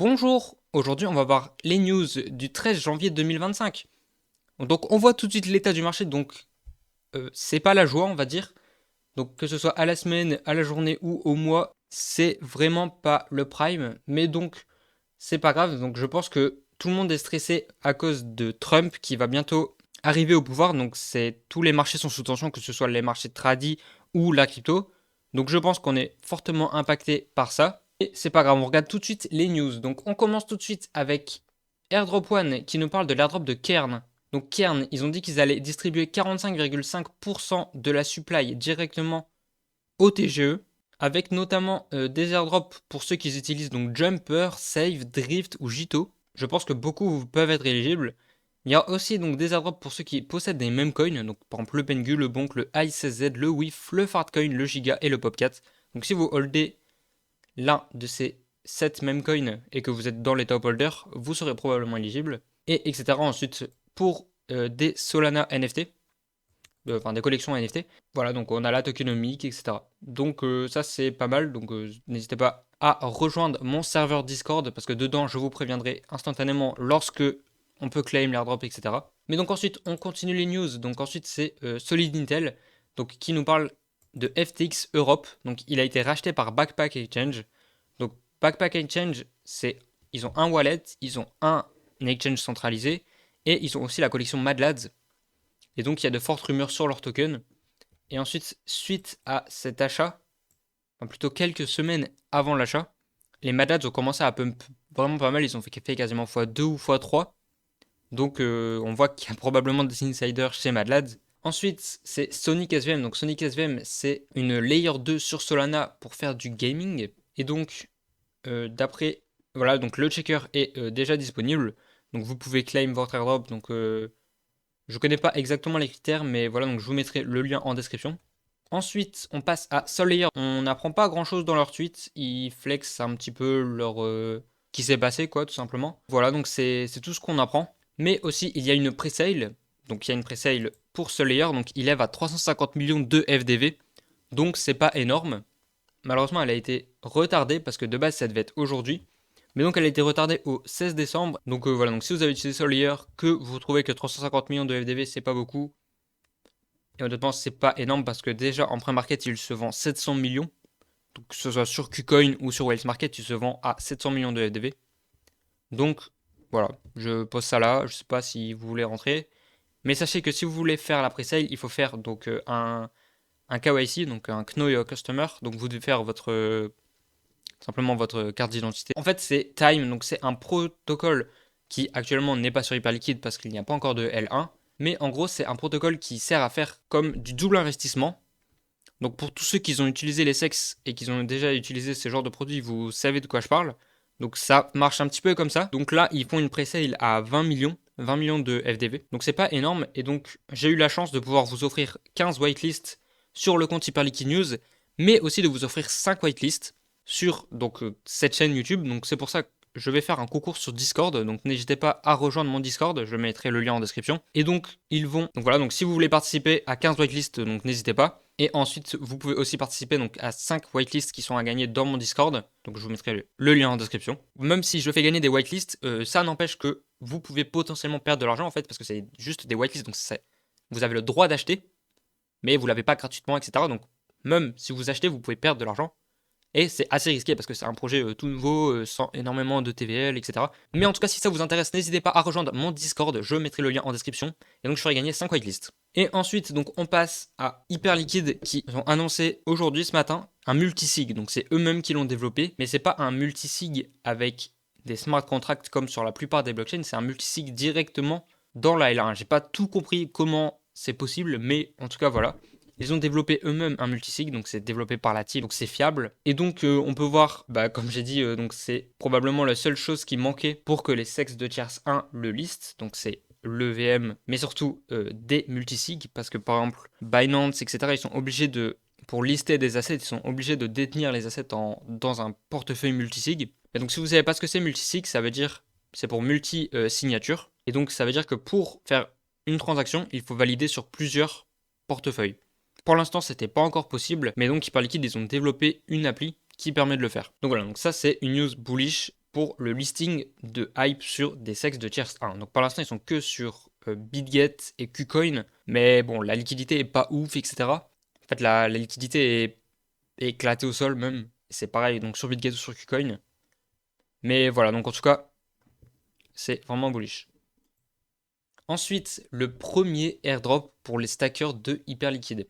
Bonjour, aujourd'hui on va voir les news du 13 janvier 2025. Donc on voit tout de suite l'état du marché, donc c'est pas la joie on va dire. Donc que ce soit à la semaine, à la journée ou au mois, c'est vraiment pas le prime. Mais donc c'est pas grave, donc je pense que tout le monde est stressé à cause de Trump qui va bientôt arriver au pouvoir. Donc tous les marchés sont sous tension, que ce soit les marchés tradis ou la crypto. Donc je pense qu'on est fortement impacté par ça. Et c'est pas grave, on regarde tout de suite les news. Donc on commence tout de suite avec Airdrop One qui nous parle de l'airdrop de Kern. Donc Kern, ils ont dit qu'ils allaient distribuer 45,5% de la supply directement au TGE, avec notamment des airdrops pour ceux qui utilisent donc Jumper, Save, Drift ou Jito. Je pense que beaucoup peuvent être éligibles. Il y a aussi donc des airdrops pour ceux qui possèdent des mêmes coins, donc par exemple le Pengu, le Bonk, le ICZ, le WIF, le Fartcoin, le Giga et le Popcat. Donc si vous holdez l'un de ces 7 mêmes coins et que vous êtes dans les top holders, vous serez probablement éligible. Et etc. Ensuite, pour des Solana NFT, enfin des collections NFT, voilà, donc on a la tokenomique, etc. Donc ça c'est pas mal, donc n'hésitez pas à rejoindre mon serveur Discord parce que dedans je vous préviendrai instantanément lorsque on peut claim l'airdrop, etc. Mais donc ensuite on continue les news, donc ensuite c'est Solid Intel, donc qui nous parle de FTX Europe, donc il a été racheté par Backpack Exchange. Donc Backpack Exchange, ils ont un wallet, ils ont un exchange centralisé et ils ont aussi la collection Mad Lads. Et donc il y a de fortes rumeurs sur leur token. Et ensuite, suite à cet achat, enfin plutôt quelques semaines avant l'achat, les Mad Lads ont commencé à pump vraiment pas mal. Ils ont fait quasiment x2 ou x3. Donc on voit qu'il y a probablement des insiders chez Mad Lads. Ensuite, c'est Sonic SVM. Donc Sonic SVM, c'est une layer 2 sur Solana pour faire du gaming. Et donc, d'après, voilà, donc le checker est déjà disponible. Donc vous pouvez claim votre airdrop. Donc je connais pas exactement les critères, mais voilà, donc je vous mettrai le lien en description. Ensuite, on passe à Sollayer. On n'apprend pas grand chose dans leur tweet. Ils flexent un petit peu leur qui s'est passé, quoi, tout simplement. Voilà, donc c'est tout ce qu'on apprend. Mais aussi, il y a une presale. Donc il y a une presale pour Sollayer. Donc il lève à 350 millions de FDV. Donc c'est pas énorme. Malheureusement, elle a été retardée parce que de base, ça devait être aujourd'hui. Mais donc elle a été retardée au 16 décembre. Donc voilà, donc si vous avez utilisé Sollayer, que vous trouvez que 350 millions de FDV, c'est pas beaucoup. Et honnêtement, c'est pas énorme parce que déjà en pré-market, il se vend 700 millions. Donc que ce soit sur KuCoin ou sur Wales Market, il se vend à 700 millions de FDV. Donc voilà, je pose ça là. Je sais pas si vous voulez rentrer. Mais sachez que si vous voulez faire la pre-sale, il faut faire donc un KYC, donc un Know Your Customer. Donc vous devez faire simplement votre carte d'identité. En fait, c'est Time, donc c'est un protocole qui actuellement n'est pas sur Hyperliquid parce qu'il n'y a pas encore de L1. Mais en gros, c'est un protocole qui sert à faire comme du double investissement. Donc pour tous ceux qui ont utilisé les sexes et qui ont déjà utilisé ce genre de produits, vous savez de quoi je parle. Donc ça marche un petit peu comme ça. Donc là, ils font une pre-sale à 20 millions de FDV. Donc c'est pas énorme. Et donc j'ai eu la chance de pouvoir vous offrir 15 whitelists sur le compte Hyperliquid News, mais aussi de vous offrir 5 whitelists sur donc cette chaîne YouTube. Donc c'est pour ça que je vais faire un concours sur Discord, donc n'hésitez pas à rejoindre mon Discord, je mettrai le lien en description. Et donc ils vont, donc voilà, donc si vous voulez participer à 15 whitelists, donc n'hésitez pas. Et ensuite vous pouvez aussi participer donc à 5 whitelists qui sont à gagner dans mon Discord, donc je vous mettrai le lien en description. Même si je fais gagner des whitelists, ça n'empêche que vous pouvez potentiellement perdre de l'argent en fait, parce que c'est juste des whitelists, donc vous avez le droit d'acheter, mais vous l'avez pas gratuitement, etc. Donc même si vous achetez, vous pouvez perdre de l'argent. Et c'est assez risqué parce que c'est un projet tout nouveau, sans énormément de TVL, etc. Mais en tout cas, si ça vous intéresse, n'hésitez pas à rejoindre mon Discord, je mettrai le lien en description. Et donc je ferai gagner 5 whitelists. Et ensuite, donc on passe à Hyperliquid qui ont annoncé aujourd'hui, ce matin, un multisig. Donc c'est eux-mêmes qui l'ont développé, mais c'est pas un multisig avec des smart contracts comme sur la plupart des blockchains, c'est un multisig directement dans la L1. J'ai pas tout compris comment c'est possible, mais en tout cas voilà. Ils ont développé eux-mêmes un multisig, donc c'est développé par la team, donc c'est fiable. Et donc on peut voir, comme j'ai dit, donc c'est probablement la seule chose qui manquait pour que les sexes de tiers 1 le listent. Donc c'est l'EVM, mais surtout des multisigs, parce que par exemple Binance, etc., ils sont obligés de, pour lister des assets, ils sont obligés de détenir les assets dans un portefeuille multisig. Et donc si vous ne savez pas ce que c'est multisig, ça veut dire, c'est pour multi-signature. Et donc ça veut dire que pour faire une transaction, il faut valider sur plusieurs portefeuilles. Pour l'instant, c'était pas encore possible, mais donc Hyperliquid, ils ont développé une appli qui permet de le faire. Donc voilà, donc ça c'est une news bullish. pour le listing de Hype sur des sexes de tiers 1. Donc pour l'instant, ils sont que sur BitGet et KuCoin, mais bon, la liquidité est pas ouf, etc. En fait, la liquidité est éclatée au sol même. C'est pareil, donc sur BitGet ou sur KuCoin. Mais voilà, donc en tout cas, c'est vraiment bullish. Ensuite, le premier airdrop pour les stackers de Hyperliquid.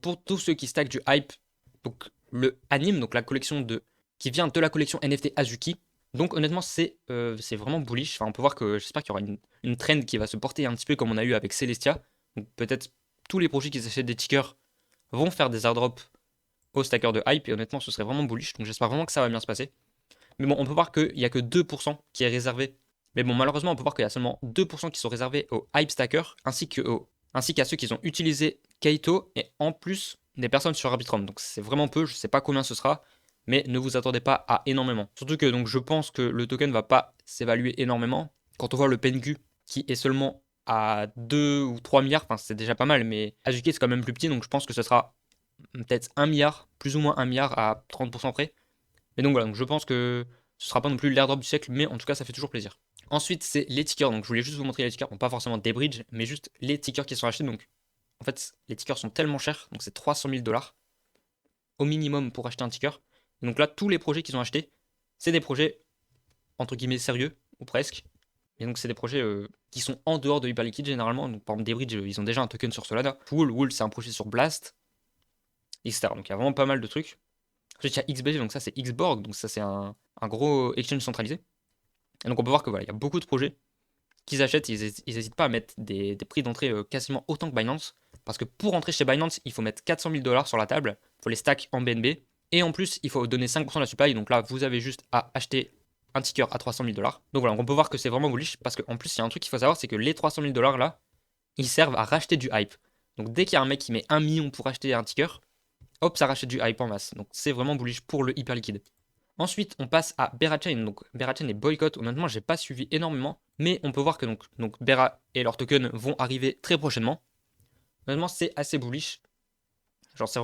Pour tous ceux qui stackent du Hype, donc le anime, donc la collection qui vient de la collection NFT Azuki. Donc honnêtement, c'est vraiment bullish. Enfin, on peut voir que j'espère qu'il y aura une trend qui va se porter un petit peu comme on a eu avec Celestia. Donc peut-être tous les projets qui achètent des tickers vont faire des airdrops aux stackers de Hype. Et honnêtement, ce serait vraiment bullish. Donc j'espère vraiment que ça va bien se passer. Mais bon, on peut voir qu'il n'y a que 2% qui est réservé. Mais bon, malheureusement, on peut voir qu'il y a seulement 2% qui sont réservés aux Hype stackers ainsi qu'à ceux qui ont utilisé Kaito et en plus des personnes sur Arbitrum. Donc c'est vraiment peu, je ne sais pas combien ce sera, mais ne vous attendez pas à énormément. Surtout que donc, je pense que le token ne va pas s'évaluer énormément. Quand on voit le PenQ qui est seulement à 2 ou 3 milliards, enfin c'est déjà pas mal, mais Azuki c'est quand même plus petit, donc je pense que ce sera peut-être 1 milliard, plus ou moins 1 milliard à 30% près. Et donc voilà, donc je pense que ce sera pas non plus l'airdrop du siècle, mais en tout cas ça fait toujours plaisir. Ensuite c'est les tickers, donc je voulais juste vous montrer les tickers, bon pas forcément des bridges, mais juste les tickers qui sont achetés, donc en fait les tickers sont tellement chers, donc c'est 300 000 $ au minimum pour acheter un ticker. Et donc là tous les projets qu'ils ont achetés, c'est des projets entre guillemets sérieux, ou presque. Et donc c'est des projets qui sont en dehors de Hyperliquid généralement, donc par exemple des bridges, ils ont déjà un token sur Solana. Wool c'est un projet sur Blast, etc. Donc il y a vraiment pas mal de trucs. Ensuite, il y a XBG, donc ça c'est Xborg, donc ça c'est un gros exchange centralisé. Et donc on peut voir que voilà, il y a beaucoup de projets qu'ils achètent, ils n'hésitent pas à mettre des prix d'entrée quasiment autant que Binance. Parce que pour entrer chez Binance, il faut mettre 400 000 $ sur la table, il faut les stack en BNB. Et en plus, il faut donner 5% de la supply. Donc là, vous avez juste à acheter un ticker à 300 000 $. Donc voilà, on peut voir que c'est vraiment bullish. Parce qu'en plus, il y a un truc qu'il faut savoir, c'est que les 300 000 $ là, ils servent à racheter du hype. Donc dès qu'il y a un mec qui met 1 million pour acheter un ticker, hop, ça rachète du hype en masse. Donc c'est vraiment bullish pour le hyper liquide. Ensuite, on passe à Berachain. Donc Berachain est boycott. Honnêtement, j'ai pas suivi énormément, mais on peut voir que donc Bera et leurs tokens vont arriver très prochainement. Honnêtement, c'est assez bullish. Genre c'est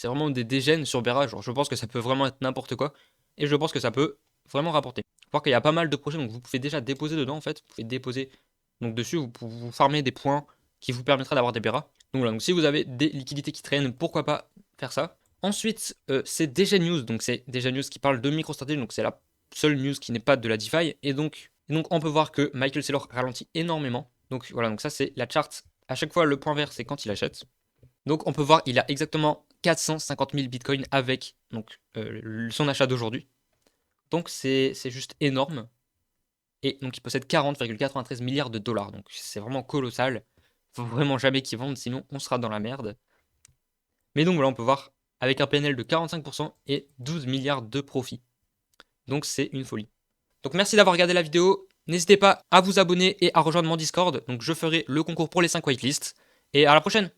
vraiment des dégènes sur Bera. Genre je pense que ça peut vraiment être n'importe quoi et je pense que ça peut vraiment rapporter. Faut voir qu'il y a pas mal de projets, donc vous pouvez déjà déposer dedans en fait. Vous pouvez déposer donc dessus, vous farmer des points qui vous permettra d'avoir des Bera. Donc voilà, donc si vous avez des liquidités qui traînent, pourquoi pas faire ça. Ensuite, c'est DG News, donc c'est DG News qui parle de MicroStrategy, donc c'est la seule news qui n'est pas de la DeFi, et donc on peut voir que Michael Saylor ralentit énormément. Donc voilà, donc ça c'est la chart. À chaque fois, le point vert c'est quand il achète. Donc on peut voir il a exactement 450 000 bitcoins avec donc, son achat d'aujourd'hui. Donc c'est juste énorme. Et donc il possède 40,93 milliards de dollars. Donc c'est vraiment colossal. Faut vraiment jamais qu'il vende, sinon on sera dans la merde. Mais donc voilà, on peut voir avec un PNL de 45% et 12 milliards de profit. Donc c'est une folie. Donc merci d'avoir regardé la vidéo. N'hésitez pas à vous abonner et à rejoindre mon Discord. Donc je ferai le concours pour les 5 whitelists. Et à la prochaine!